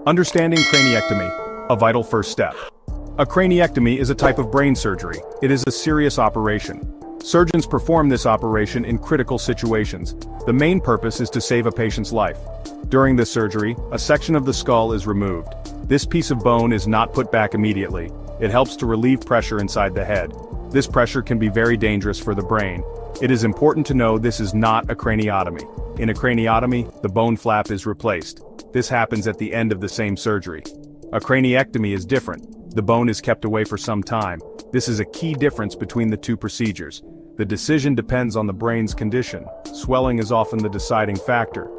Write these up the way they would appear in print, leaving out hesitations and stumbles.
Understanding craniectomy, a vital first step. A craniectomy is a type of brain surgery. It is a serious operation. Surgeons perform this operation in critical situations. The main purpose is to save a patient's life. During this surgery, a section of the skull is removed. This piece of bone is not put back immediately. It helps to relieve pressure inside the head. This pressure can be very dangerous for the brain. It is important to know this is not a craniotomy. In a craniotomy, the bone flap is replaced. This happens at the end of the same surgery. A craniectomy is different. The bone is kept away for some time. This is a key difference between the two procedures. The decision depends on the brain's condition. Swelling is often the deciding factor.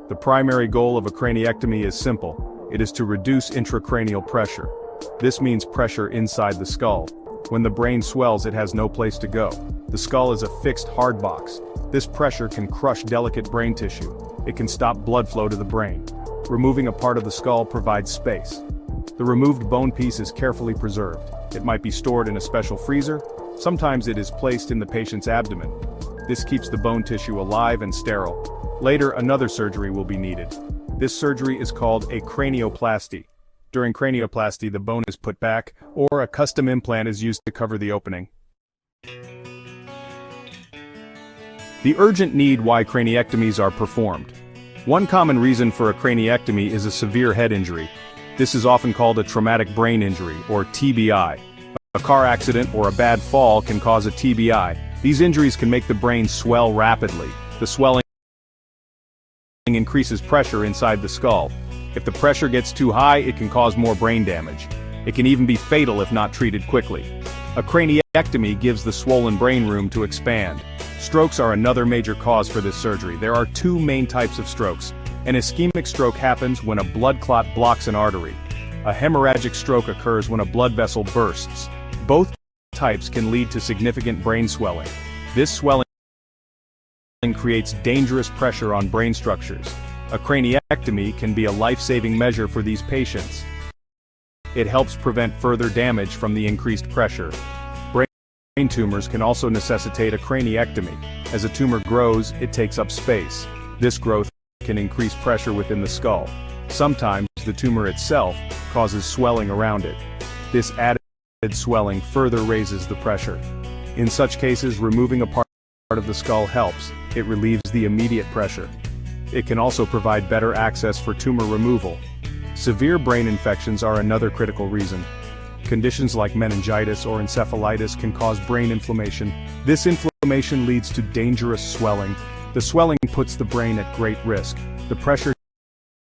The primary goal of a craniectomy is simple. It is to reduce intracranial pressure. This means pressure inside the skull. When the brain swells, it has no place to go. The skull is a fixed hard box. This pressure can crush delicate brain tissue. It can stop blood flow to the brain. Removing a part of the skull provides space. The removed bone piece is carefully preserved. It might be stored in a special freezer. Sometimes it is placed in the patient's abdomen. This keeps the bone tissue alive and sterile. Later, another surgery will be needed. This surgery is called a cranioplasty. During cranioplasty, the bone is put back, or a custom implant is used to cover the opening. The urgent need why craniectomies are performed. One common reason for a craniectomy is a severe head injury. This is often called a traumatic brain injury, or TBI. A car accident or a bad fall can cause a TBI. These injuries can make the brain swell rapidly. The swelling increases pressure inside the skull. If the pressure gets too high, it can cause more brain damage. It can even be fatal if not treated quickly. A craniectomy gives the swollen brain room to expand. Strokes are another major cause for this surgery. There are two main types of strokes. An ischemic stroke happens when a blood clot blocks an artery. A hemorrhagic stroke occurs when a blood vessel bursts. Both types can lead to significant brain swelling. This swelling creates dangerous pressure on brain structures. A craniectomy can be a life-saving measure for these patients. It helps prevent further damage from the increased pressure. Brain tumors can also necessitate a craniectomy. As a tumor grows, it takes up space. This growth can increase pressure within the skull. Sometimes the tumor itself causes swelling around it. This added swelling further raises the pressure. In such cases, removing a part of the skull helps. It relieves the immediate pressure. It can also provide better access for tumor removal. Severe brain infections are another critical reason. Conditions like meningitis or encephalitis can cause brain inflammation. This inflammation leads to dangerous swelling. The swelling puts the brain at great risk. The pressure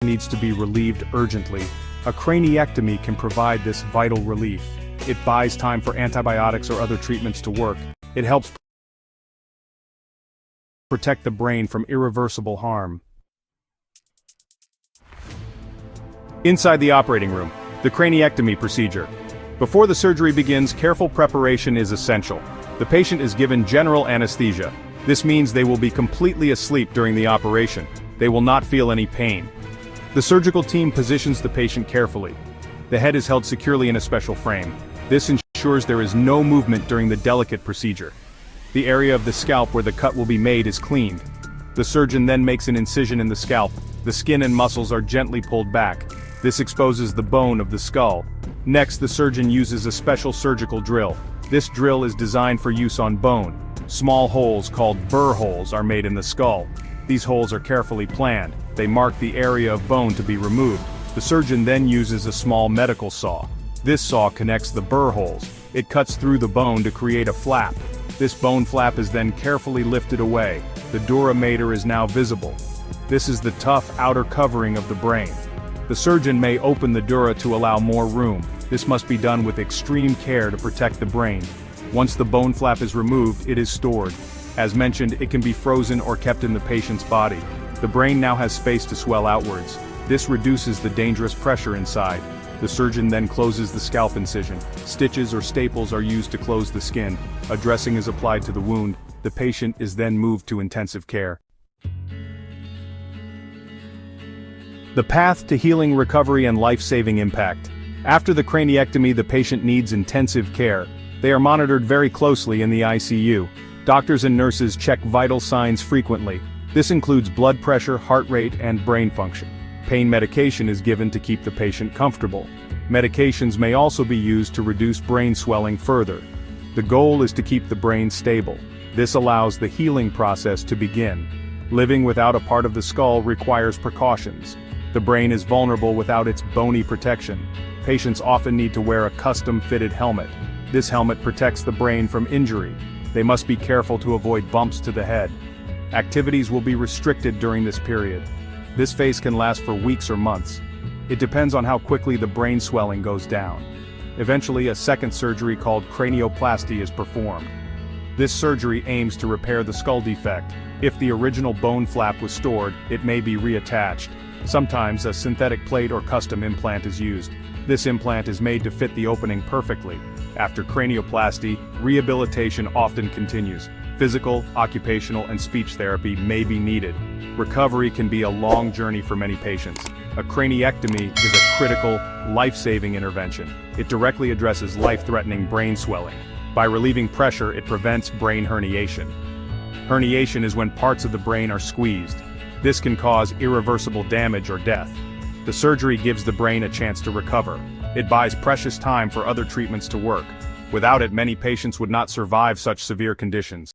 needs to be relieved urgently. A craniectomy can provide this vital relief. It buys time for antibiotics or other treatments to work. It helps protect the brain from irreversible harm. Inside the operating room, the craniectomy procedure. Before the surgery begins, careful preparation is essential. The patient is given general anesthesia. This means they will be completely asleep during the operation. They will not feel any pain. The surgical team positions the patient carefully. The head is held securely in a special frame. This ensures there is no movement during the delicate procedure. The area of the scalp where the cut will be made is cleaned. The surgeon then makes an incision in the scalp. The skin and muscles are gently pulled back. This exposes the bone of the skull. Next, the surgeon uses a special surgical drill. This drill is designed for use on bone. Small holes called burr holes are made in the skull. These holes are carefully planned. They mark the area of bone to be removed. The surgeon then uses a small medical saw. This saw connects the burr holes. It cuts through the bone to create a flap. This bone flap is then carefully lifted away. The dura mater is now visible. This is the tough outer covering of the brain. The surgeon may open the dura to allow more room. This must be done with extreme care to protect the brain. Once the bone flap is removed, it is stored. As mentioned, it can be frozen or kept in the patient's body. The brain now has space to swell outwards. This reduces the dangerous pressure inside. The surgeon then closes the scalp incision. Stitches or staples are used to close the skin. A dressing is applied to the wound. The patient is then moved to intensive care. The path to healing, recovery, and life-saving impact. After the craniectomy, the patient needs intensive care. They are monitored very closely in the ICU. Doctors and nurses check vital signs frequently. This includes blood pressure, heart rate, and brain function. Pain medication is given to keep the patient comfortable. Medications may also be used to reduce brain swelling further. The goal is to keep the brain stable. This allows the healing process to begin. Living without a part of the skull requires precautions. The brain is vulnerable without its bony protection. Patients often need to wear a custom-fitted helmet. This helmet protects the brain from injury. They must be careful to avoid bumps to the head. Activities will be restricted during this period. This phase can last for weeks or months. It depends on how quickly the brain swelling goes down. Eventually, a second surgery called cranioplasty is performed. This surgery aims to repair the skull defect. If the original bone flap was stored, it may be reattached. Sometimes a synthetic plate or custom implant is used. This implant is made to fit the opening perfectly. After cranioplasty, rehabilitation often continues. Physical, occupational, and speech therapy may be needed. Recovery can be a long journey for many patients. A craniectomy is a critical, life-saving intervention. It directly addresses life-threatening brain swelling. By relieving pressure, it prevents brain herniation. Herniation is when parts of the brain are squeezed. This can cause irreversible damage or death. The surgery gives the brain a chance to recover. It buys precious time for other treatments to work. Without it, many patients would not survive such severe conditions.